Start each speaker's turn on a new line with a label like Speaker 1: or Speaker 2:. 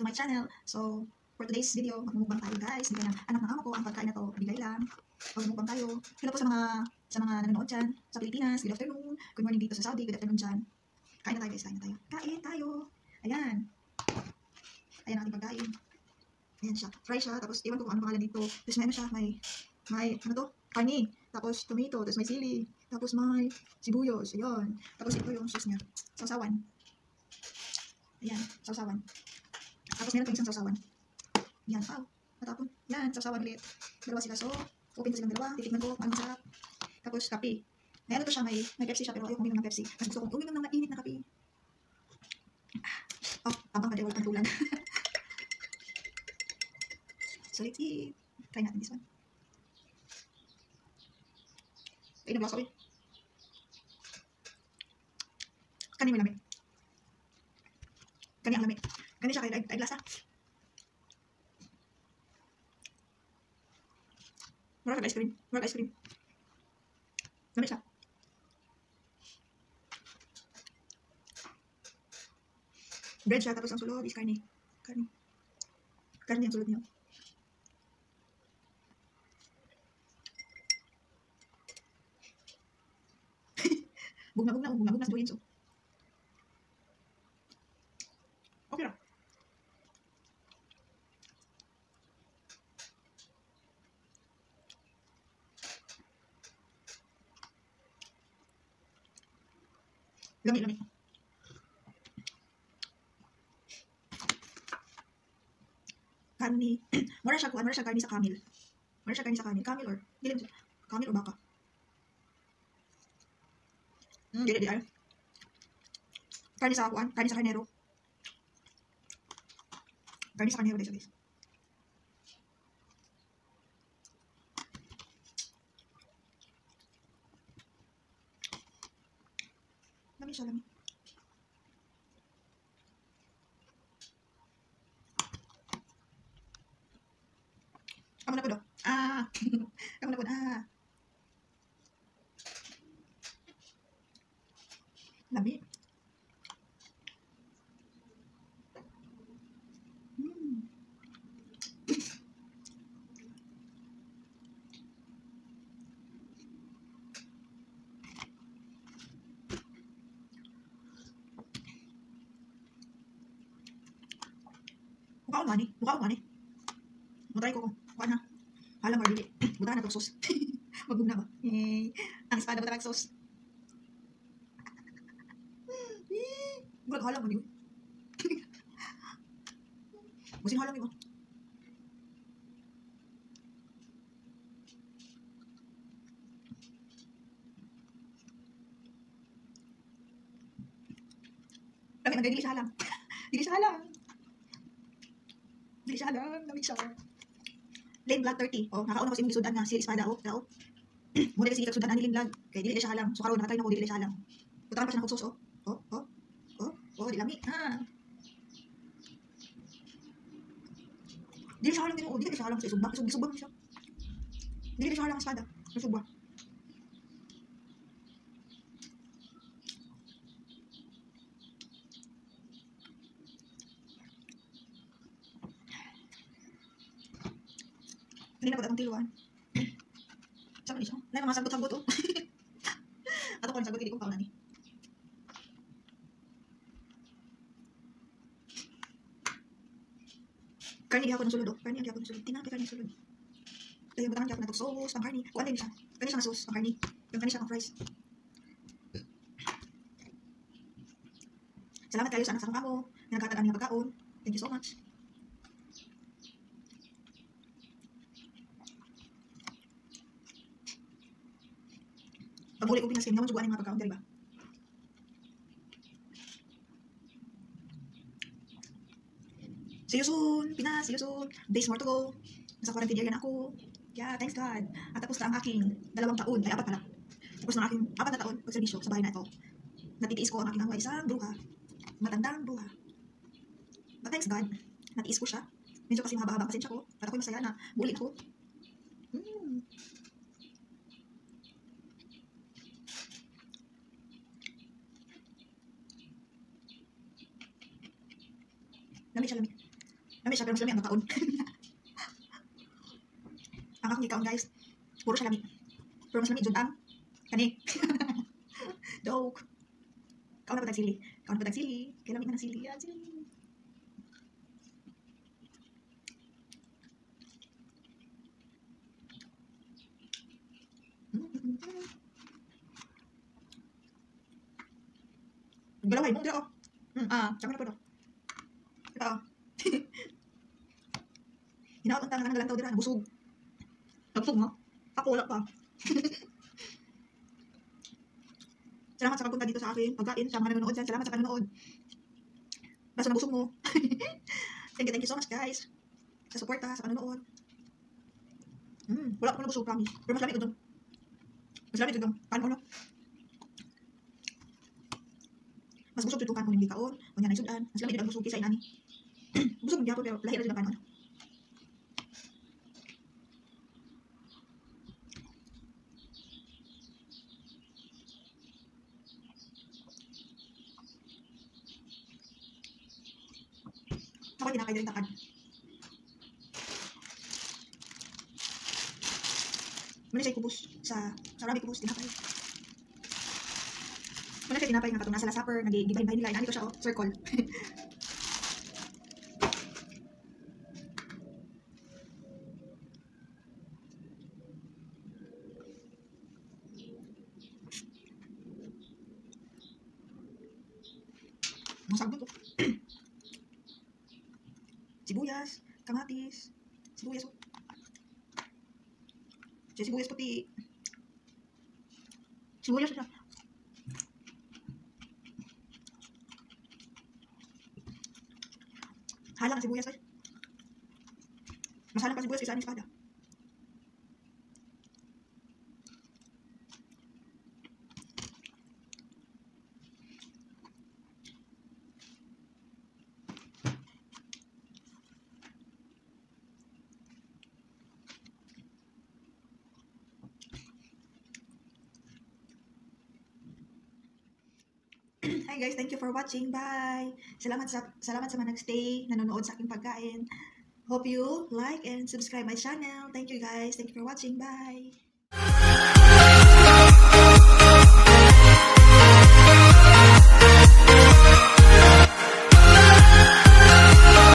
Speaker 1: to my channel. So, for today's video, magmumukbang tayo guys. Bigyan ng anak ng amo ko ang pagkain na to. Bigay lang. Magmumukbang tayo. Hello po sa mga nanonood dyan sa Pilipinas. Good afternoon. Good morning dito sa Saudi. Good afternoon dyan. Kain na tayo guys. Kain na tayo. Kain tayo. Ayan. Ayan ang ating pagkain. Ayan siya. Fry siya. Tapos iwan ko kung ano pangalan dito. Tapos may ano siya. May ano to? Karni. Tapos tomato. Tapos may sili. Tapos may sibuyos. Ayan. Tapos ito yung sauce niya. Sausawan. Ayan. Sausawan. Tapos meron pa isang sausawan. Yan, wow. Matapon. Yan, sausawan ulit. Dalawa sila. So, open ko silang dalawa. Titikman ko kung anong sarap. Tapos, kape. May ano to siya, may Pepsi siya, pero ayaw uminom ng Pepsi. Mas gusto kong uminom ng mainit na kape. Oh, tabang ka dyan, wala pang tulan. So, let's eat. Try natin this one. Ay, nabasa ko eh. Kani mo lamig. Kani ang lamig. Kani siya kayo, ay glasa. Mura ka ice cream. Mura ka ice cream. Lamig siya. Bread siya, tapos ang sulod is karne. Karne. Karne ang sulod niyo. Bugna sa joins. Okay lang. Lami. Karni. Mura siya karni sa camel. Camel or dili camel or baka. Dili ay. Karni sa kuan, karni sa karnero. Karni sa karnero guys. Lami siya, lami. Kamu na po do. Kamu na po. Lami. Mukha ko mani. Matry ko kung kuha na. Halang or dili. Butahan na itong sauce. Magbugna ba? Ang espada butahan ng sauce. Bulag halang mo niyo. Musin halang niyo. Lamig na dili siya halang. Dili siya halang. Lamig siya. Lane Vlog 30. Oh, nakauna ko sa imong gisudan nga si espada oh. Tao. Mo dili sige sudan ani Lane Vlog. Kay dili siya halang. So karon nakatry na ko dili siya halang. Butahan pa siya ng sauce oh. Oh, di lami. Dili siya halang din oh. Dili siya halang sa isugba. Isugba siya. Dili siya halang espada. Isugba. Hindi na ko datang tiluan. Saan ni siya? Nay mga sagot oh. Ato ko sagot hindi ko kauna ni. Karni ako ng sulod oh. Tinapay karni sulod. Dahil butahan ako na itong sauce, pang karni. Kuha din siya. Kani siya nga sauce, pang karni. Yung kani siya pang fries. Salamat kayo sa anak sa akong amo. Na nagkatagaan ng pagkaon. Thank you so much. Pag-uli ko Pinas kayo, naman suguan yung mga pagkaon, diba? See you soon, Pinas. See you soon. Days more to go. Nasa quarantine area na ako. Yeah, thanks God. At tapos na ang aking 2 taon, ay 4 pala. Tapos na ang aking 4 na taon pagservisyo sa bahay na ito. Natitiis ko ang aking hangwa isang bruha. Matandang bruha. But thanks God, natiis ko siya. Medyo kasi mahaba-haba ang pasensya ko. At ako'y masaya na bulit ko. Lamig siya, lamig. Lami siya, pero mas lami ang nagkaon. Ang akong ikaon, guys. Puro siya lami. Pero mas lami, dyan ang kani. Joke. Kaon na pa tagsili. Kaon na pa tagsili. Kaya lami na ng sili. Yan, sili. Galaway mo, dito, oh. Tsaka na po, no. Ito, oh. Hinaot ang tangan ng galantaw dira, busog. Nagsog mo? Ako wala pa. Salamat sa pagpunta dito sa akin. Pagkain sa mga nanonood dyan. Salamat sa panonood. Basta nabusog mo. Thank you so much, guys. Sa suporta, sa panonood. Wala pa nabusog, promise. Pero mas lamig ito doon. Mas lamig ito doon. Paano, no? Mas busog ito kanon hindi kaon. Kunya na isudan. Mas lamig ito ang busog kaysa inani. Busog hindi ako pero lahi na sila paano. Ako tinapay din takad. Muna siya kubus sa rabi kubus tinapay. Muna siya tinapay nga katong nasa last supper, nag-gibahin-bahin nila. Inani ko siya, oh, circle. Masabot ko. Sibuyas, kamatis, sibuyas, oh. Sibuyas puti. Sibuyas siya. Halang sibuyas ay. Mas halang pa sibuyas kaysa aning espada. Hi guys, thank you for watching. Bye. Salamat sa mga nagstay, nanonood sa aking pagkain. Hope you like and subscribe my channel. Thank you guys. Thank you for watching. Bye.